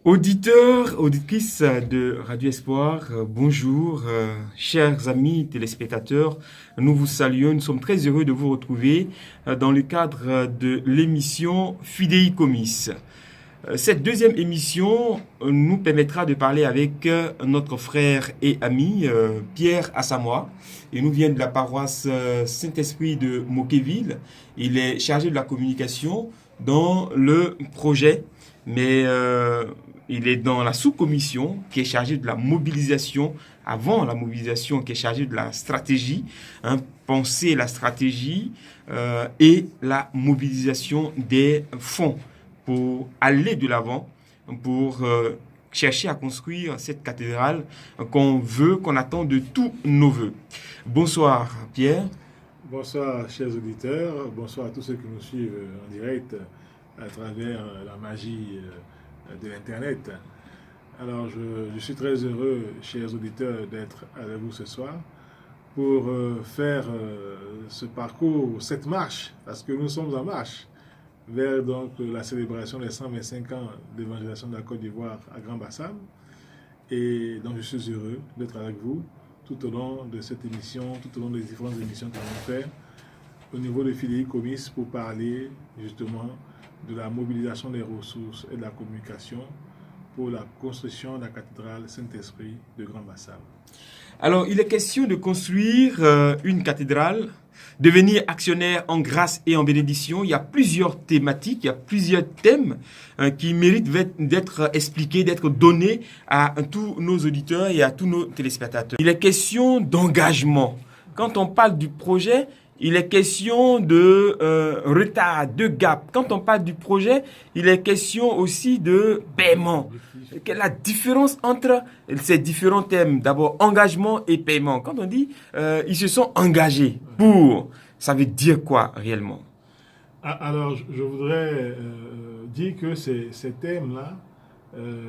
Auditeurs, auditrices de Radio Espoir, bonjour, chers amis téléspectateurs, nous vous saluons, nous sommes très heureux de vous retrouver dans le cadre de l'émission Fidei Commis. Cette deuxième émission nous permettra de parler avec notre frère et ami Pierre Assamoah. Il nous vient de la paroisse Saint-Esprit de Moquéville. Il est chargé de la communication dans le projet, mais il est dans la sous-commission qui est chargée de la mobilisation, avant la mobilisation qui est chargée de la stratégie, penser la stratégie et la mobilisation des fonds pour aller de l'avant, pour chercher à construire cette cathédrale qu'on veut, qu'on attend de tous nos voeux. Bonsoir Pierre. Bonsoir chers auditeurs, bonsoir à tous ceux qui nous suivent en direct à travers la magie de l'Internet. Alors je suis très heureux, chers auditeurs, d'être avec vous ce soir pour faire ce parcours, cette marche, parce que nous sommes en marche vers donc la célébration des 125 ans d'évangélisation de la Côte d'Ivoire à Grand-Bassam. Et donc je suis heureux d'être avec vous tout au long de cette émission, tout au long des différentes émissions que nous allons faire au niveau de Fidei Commis pour parler justement de la mobilisation des ressources et de la communication pour la construction de la cathédrale Saint-Esprit de Grand-Bassam. Alors, il est question de construire une cathédrale, devenir actionnaire en grâce et en bénédiction. Il y a plusieurs thématiques, il y a plusieurs thèmes qui méritent d'être expliqués, d'être donnés à tous nos auditeurs et à tous nos téléspectateurs. Il est question d'engagement. Quand on parle du projet, il est question de retard, de gap. Quand on parle du projet, il est question aussi de paiement. Quelle est la différence entre ces différents thèmes? D'abord, engagement et paiement. Quand on dit ils se sont engagés pour, ça veut dire quoi réellement? Alors, je voudrais dire que ces thèmes-là,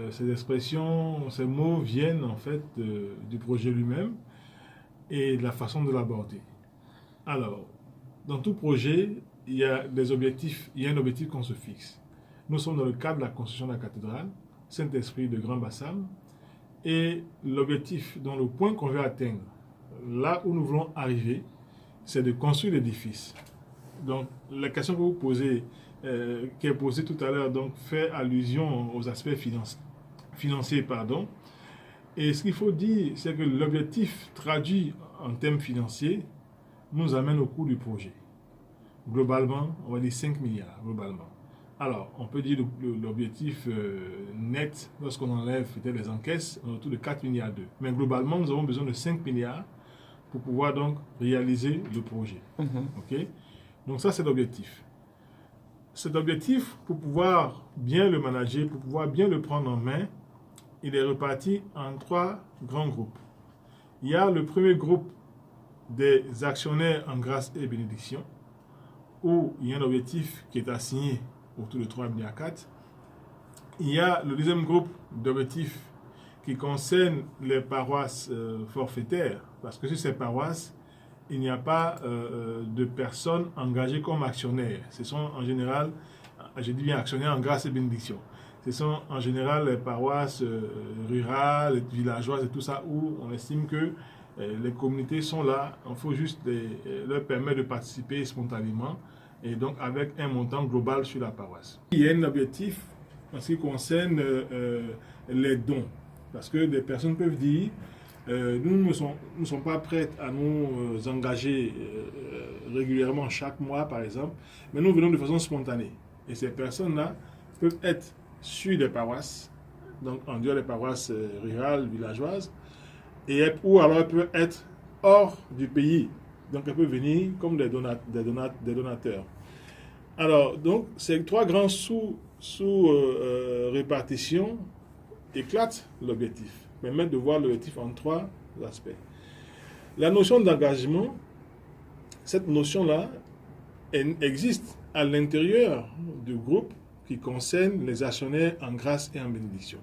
ces expressions, ces mots viennent en fait du projet lui-même et de la façon de l'aborder. Alors, dans tout projet, il y a des objectifs, il y a un objectif qu'on se fixe. Nous sommes dans le cadre de la construction de la cathédrale Saint-Esprit de Grand-Bassam, et l'objectif, dans le point qu'on veut atteindre, là où nous voulons arriver, c'est de construire l'édifice. Donc, la question que vous posez, qui est posée tout à l'heure, donc fait allusion aux aspects financiers. Et ce qu'il faut dire, c'est que l'objectif traduit en termes financiers nous amène au coût du projet. Globalement, on va dire 5 milliards, globalement. Alors, on peut dire l'objectif net, lorsqu'on enlève peut-être les encaisses, on est autour de 4 milliards d'euros. Mais globalement, nous avons besoin de 5 milliards pour pouvoir donc réaliser le projet. Okay? Donc ça, c'est l'objectif. Cet objectif, pour pouvoir bien le manager, pour pouvoir bien le prendre en main, il est reparti en 3 grands groupes. Il y a le premier groupe des actionnaires en grâce et bénédiction, où il y a un objectif qui est assigné autour de 3,4 milliards. Il y a le deuxième groupe d'objectifs qui concerne les paroisses forfaitaires, parce que sur ces paroisses, il n'y a pas de personnes engagées comme actionnaires. Ce sont en général, je dis bien actionnaires en grâce et bénédiction. Ce sont en général les paroisses rurales, villageoises et tout ça, où on estime que les communautés sont là, il faut juste leur permettre de participer spontanément et donc avec un montant global sur la paroisse. Il y a un objectif en ce qui concerne les dons, parce que des personnes peuvent dire nous ne sommes pas prêts à nous engager régulièrement chaque mois par exemple, mais nous venons de façon spontanée. Et ces personnes-là peuvent être sur des paroisses, donc en dehors des paroisses rurales, villageoises, ou alors elles peuvent être hors du pays. Donc elles peuvent venir comme des donateurs. Alors, donc, ces 3 grands sous-répartitions éclatent l'objectif, permettent de voir l'objectif en 3 aspects. La notion d'engagement, cette notion-là existe à l'intérieur du groupe qui concerne les actionnaires en grâce et en bénédiction.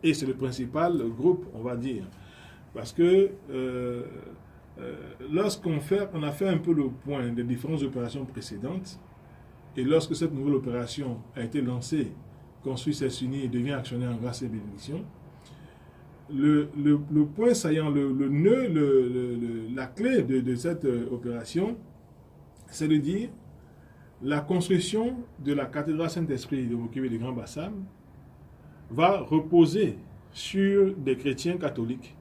Et c'est le principal groupe, on va dire. Parce que lorsqu'on a fait un peu le point des différentes opérations précédentes, et lorsque cette nouvelle opération a été lancée construit CESUNI et devient actionnaire en grâce et bénédiction, le point saillant, le nœud, la clé de cette opération, c'est de dire la construction de la cathédrale Saint-Esprit de Mokébé de Grand Bassam va reposer sur des chrétiens catholiques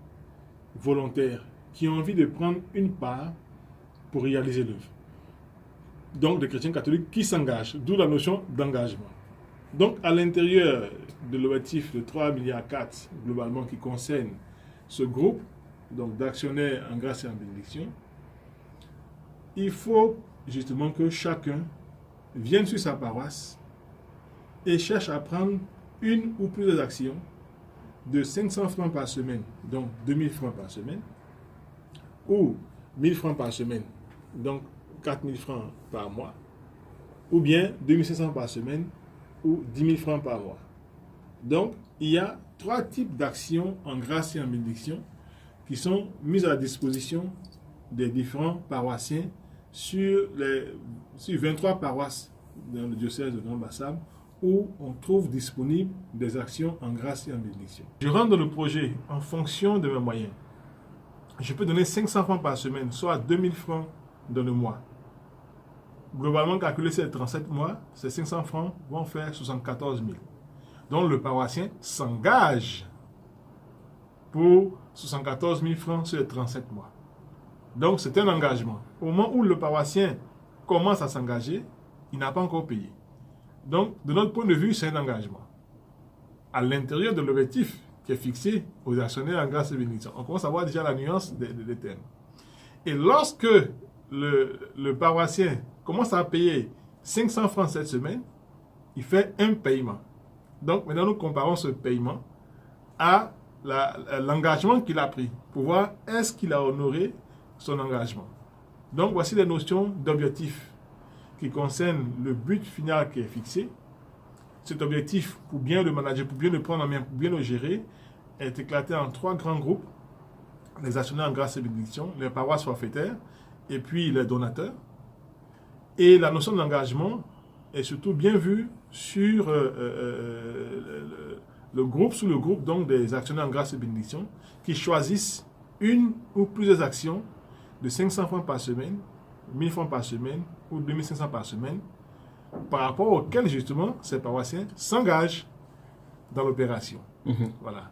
volontaires qui ont envie de prendre une part pour réaliser l'œuvre. Donc des chrétiens catholiques qui s'engagent, d'où la notion d'engagement. Donc à l'intérieur de l'objectif de 3,4 milliards globalement qui concerne ce groupe donc d'actionnaires en grâce et en bénédiction, il faut justement que chacun vienne sur sa paroisse et cherche à prendre une ou plusieurs actions de 500 francs par semaine, donc 2000 francs par semaine, ou 1000 francs par semaine, donc 4000 francs par mois, ou bien 2500 par semaine, ou 10 000 francs par mois. Donc, il y a 3 types d'actions en grâce et en bénédiction qui sont mises à la disposition des différents paroissiens sur 23 paroisses dans le diocèse de Grand Bassam où on trouve disponibles des actions en grâce et en bénédiction. Je rentre dans le projet en fonction de mes moyens. Je peux donner 500 francs par semaine, soit 2000 francs dans le mois. Globalement, calculé sur les 37 mois, ces 500 francs vont faire 74 000. Donc le paroissien s'engage pour 74 000 francs sur les 37 mois. Donc c'est un engagement. Au moment où le paroissien commence à s'engager, il n'a pas encore payé. Donc de notre point de vue, c'est un engagement. À l'intérieur de l'objectif qui est fixé aux actionnaires en grâce et bénédiction, on commence à voir déjà la nuance des termes. Et lorsque le paroissien commence à payer 500 francs cette semaine, il fait un paiement. Donc maintenant nous comparons ce paiement à l'engagement qu'il a pris pour voir est-ce qu'il a honoré son engagement. Donc voici les notions d'objectif qui concernent le but final qui est fixé. Cet objectif, pour bien le manager, pour bien le prendre en main, pour bien le gérer, est éclaté en 3 grands groupes: les actionnaires en grâce et bénédiction, les paroisses forfaitaires et puis les donateurs. Et la notion d'engagement est surtout bien vue sur le groupe, sous le groupe donc des actionnaires en grâce et bénédiction qui choisissent une ou plusieurs actions de 500 francs par semaine, 1000 francs par semaine ou 2500 par semaine, par rapport auxquels justement ces paroissiens s'engagent dans l'opération. Voilà.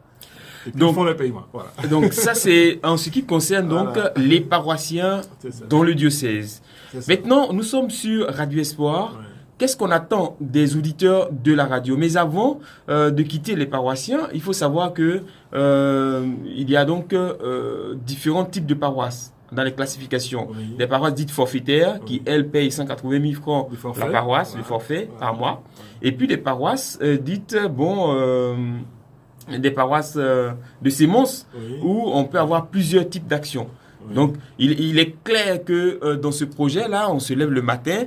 Et puis donc, ils font le paiement. Voilà. Donc ça c'est en ce qui concerne donc voilà. les paroissiens dans le diocèse. Maintenant, nous sommes sur Radio Espoir. Ouais. Qu'est-ce qu'on attend des auditeurs de la radio? Mais avant de quitter les paroissiens, il faut savoir que il y a donc différents types de paroisses dans les classifications. Oui. Des paroisses dites forfaitaires qui, elles, payent 180 000 francs la paroisse, le forfait par mois. Et puis des paroisses dites, des paroisses de sémence où on peut avoir plusieurs types d'actions. Donc, il est clair que dans ce projet-là, on se lève le matin,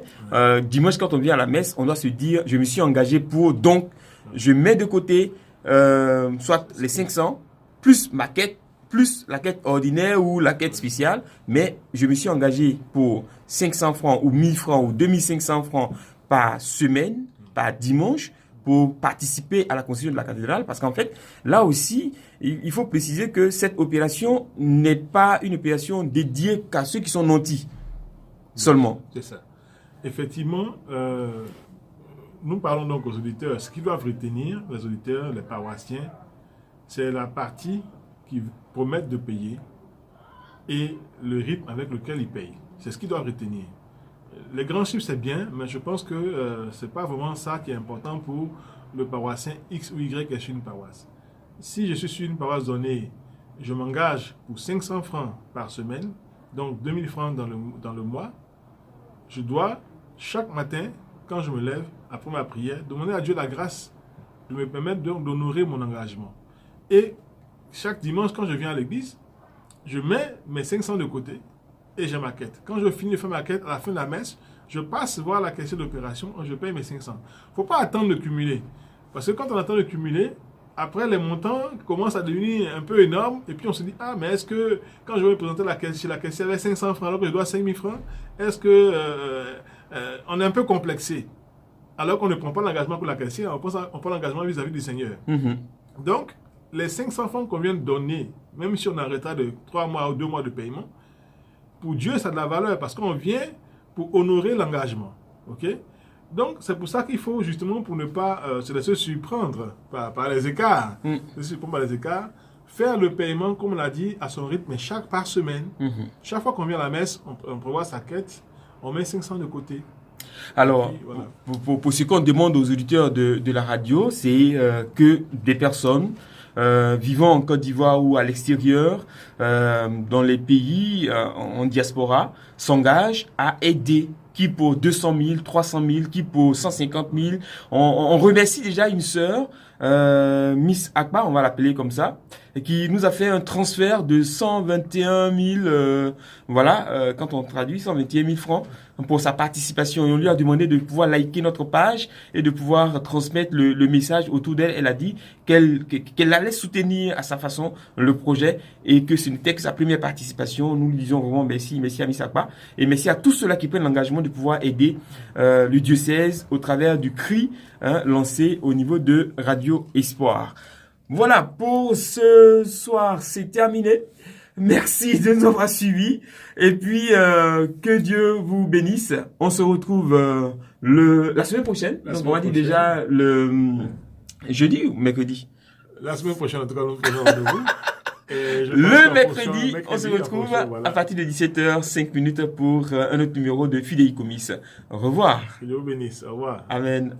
dimanche quand on vient à la messe, on doit se dire, je me suis engagé pour, donc, je mets de côté soit les 500, plus ma quête, plus la quête ordinaire ou la quête spéciale, mais je me suis engagé pour 500 francs ou 1000 francs ou 2500 francs par semaine, par dimanche, pour participer à la construction de la cathédrale, parce qu'en fait, là aussi, il faut préciser que cette opération n'est pas une opération dédiée qu'à ceux qui sont nantis seulement. C'est ça. Effectivement, nous parlons donc aux auditeurs. Ce qu'ils doivent retenir, les auditeurs, les paroissiens, c'est la partie qui promettent de payer et le rythme avec lequel ils payent. C'est ce qu'ils doivent retenir. Les grands chiffres, c'est bien, mais je pense que ce n'est pas vraiment ça qui est important pour le paroissien X ou Y qui est sur une paroisse. Si je suis sur une paroisse donnée, je m'engage pour 500 francs par semaine, donc 2000 francs dans le mois. Je dois, chaque matin, quand je me lève, après ma prière, demander à Dieu la grâce de me permettre d'honorer mon engagement. Et chaque dimanche, quand je viens à l'église, je mets mes 500 de côté et j'ai ma quête. Quand je finis de faire ma quête, à la fin de la messe, je passe voir la caissière d'opération et je paye mes 500. Il ne faut pas attendre de cumuler. Parce que quand on attend de cumuler, après les montants commencent à devenir un peu énormes et puis on se dit, ah mais est-ce que quand je vais me présenter chez la caissière avec 500 francs alors que je dois 5000 francs, est-ce que on est un peu complexé. alors qu'on ne prend pas l'engagement pour la caissière, on prend l'engagement vis-à-vis du Seigneur. Donc, les 500 francs qu'on vient de donner, même si on a un retard de 3 mois ou 2 mois de paiement, pour Dieu, ça a de la valeur parce qu'on vient pour honorer l'engagement. Ok? Donc, c'est pour ça qu'il faut justement, pour ne pas se laisser surprendre par les écarts, faire le paiement, comme on l'a dit, à son rythme, par semaine. Chaque fois qu'on vient à la messe, on prévoit sa quête, on met 500 de côté. Alors, puis, voilà. pour ce qu'on demande aux auditeurs de la radio, c'est que des personnes vivant en Côte d'Ivoire ou à l'extérieur, dans les pays en diaspora, s'engagent à aider. Qui pour 200 000, 300 000, qui pour 150 000. On remercie déjà une sœur, Miss Akba, on va l'appeler comme ça, qui nous a fait un transfert de 121 000, quand on traduit, 121 000 francs pour sa participation. Et on lui a demandé de pouvoir liker notre page et de pouvoir transmettre le message autour d'elle. Elle a dit qu'elle allait soutenir à sa façon le projet et que ce n'était que sa première participation. Nous lui disons vraiment merci à Miss Akba et merci à tous ceux-là qui prennent l'engagement de pouvoir aider le diocèse au travers du cri lancé au niveau de Radio Espoir. Voilà, pour ce soir, c'est terminé. Merci de nous avoir suivis. Et puis, que Dieu vous bénisse. On se retrouve la semaine prochaine. Donc, on va dire déjà le jeudi ou mercredi? La semaine prochaine, en tout cas, nous faisons rendez-vous. Le mercredi, on se retrouve à partir de 17h, 5 minutes pour un autre numéro de Fidei Commis. Au revoir. Que Dieu vous bénisse. Au revoir. Amen.